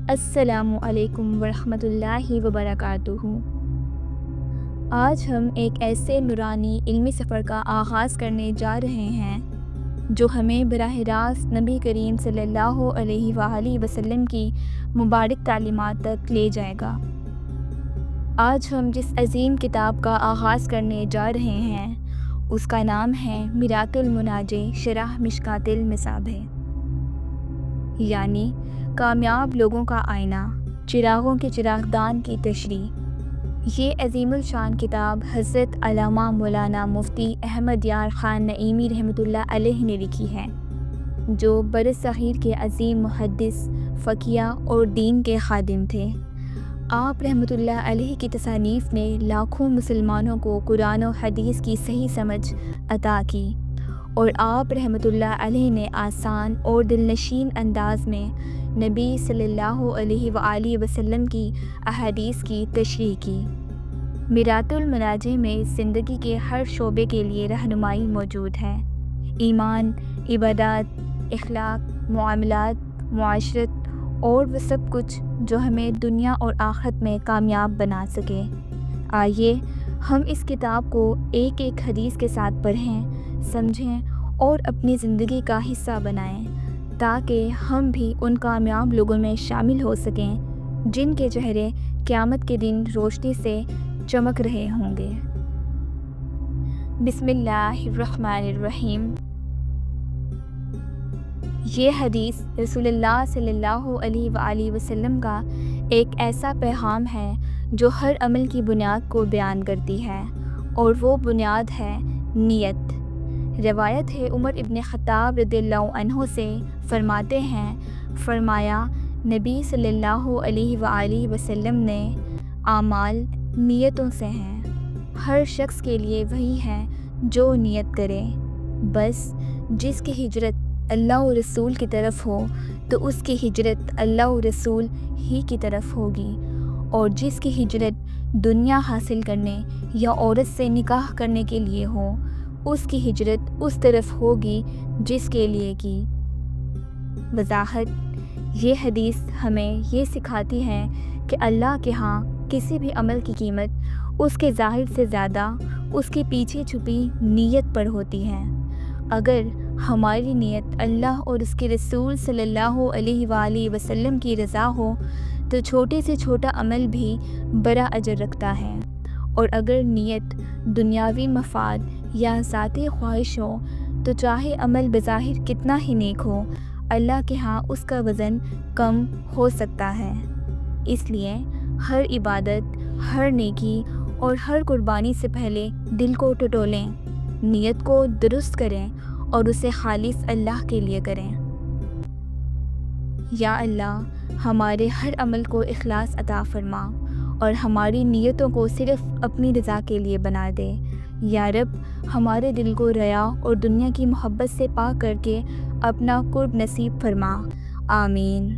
السلام علیکم ورحمۃ اللہ وبرکاتہ۔ آج ہم ایک ایسے نورانی علمی سفر کا آغاز کرنے جا رہے ہیں جو ہمیں براہ راست نبی کریم صلی اللہ علیہ وآلہ وسلم کی مبارک تعلیمات تک لے جائے گا۔ آج ہم جس عظیم کتاب کا آغاز کرنے جا رہے ہیں اس کا نام ہے میرات المناجی شرح مشکوٰۃ المصابیح، یعنی کامیاب لوگوں کا آئینہ، چراغوں کے چراغدان کی تشریح۔ یہ عظیم الشان کتاب حضرت علامہ مولانا مفتی احمد یار خان نعیمی رحمۃ اللہ علیہ نے لکھی ہے، جو برصغیر کے عظیم محدث، فقیہ اور دین کے خادم تھے۔ آپ رحمۃ اللہ علیہ کی تصانیف نے لاکھوں مسلمانوں کو قرآن و حدیث کی صحیح سمجھ عطا کی، اور آپ رحمۃ اللہ علیہ نے آسان اور دلنشین انداز میں نبی صلی اللہ علیہ وآلہ وسلم کی احادیث کی تشریح کی۔ میرات المناجی میں زندگی کے ہر شعبے کے لیے رہنمائی موجود ہے: ایمان، عبادات، اخلاق، معاملات، معاشرت اور وہ سب کچھ جو ہمیں دنیا اور آخرت میں کامیاب بنا سکے۔ آئیے ہم اس کتاب کو ایک ایک حدیث کے ساتھ پڑھیں، سمجھیں اور اپنی زندگی کا حصہ بنائیں، تاکہ ہم بھی ان کامیاب لوگوں میں شامل ہو سکیں جن کے چہرے قیامت کے دن روشنی سے چمک رہے ہوں گے۔ بسم اللہ الرحمن الرحیم۔ یہ حدیث رسول اللہ صلی اللہ علیہ وآلہ وسلم کا ایک ایسا پیغام ہے جو ہر عمل کی بنیاد کو بیان کرتی ہے، اور وہ بنیاد ہے نیت۔ روایت ہے عمر ابن خطاب رضی اللہ عنہ سے، فرماتے ہیں، فرمایا نبی صلی اللہ علیہ وآلہ وسلم نے، اعمال نیتوں سے ہیں، ہر شخص کے لیے وہی ہے جو نیت کرے، بس جس کی ہجرت اللہ و رسول کی طرف ہو تو اس کی ہجرت اللہ و رسول ہی کی طرف ہوگی، اور جس کی ہجرت دنیا حاصل کرنے یا عورت سے نکاح کرنے کے لیے ہو اس کی ہجرت اس طرف ہوگی جس کے لیے کی۔ وضاحت: یہ حدیث ہمیں یہ سکھاتی ہے کہ اللہ کے ہاں کسی بھی عمل کی قیمت اس کے ظاہر سے زیادہ اس کے پیچھے چھپی نیت پر ہوتی ہے۔ اگر ہماری نیت اللہ اور اس کے رسول صلی اللہ علیہ وآلہ وسلم کی رضا ہو تو چھوٹے سے چھوٹا عمل بھی بڑا اجر رکھتا ہے، اور اگر نیت دنیاوی مفاد یا ذاتی خواہش ہو تو چاہے عمل بظاہر کتنا ہی نیک ہو، اللہ کے ہاں اس کا وزن کم ہو سکتا ہے۔ اس لیے ہر عبادت، ہر نیکی اور ہر قربانی سے پہلے دل کو ٹٹولیں، نیت کو درست کریں اور اسے خالص اللہ کے لیے کریں۔ یا اللہ، ہمارے ہر عمل کو اخلاص عطا فرما اور ہماری نیتوں کو صرف اپنی رضا کے لیے بنا دے۔ یا رب، ہمارے دل کو ریا اور دنیا کی محبت سے پاک کر کے اپنا قرب نصیب فرما۔ آمین۔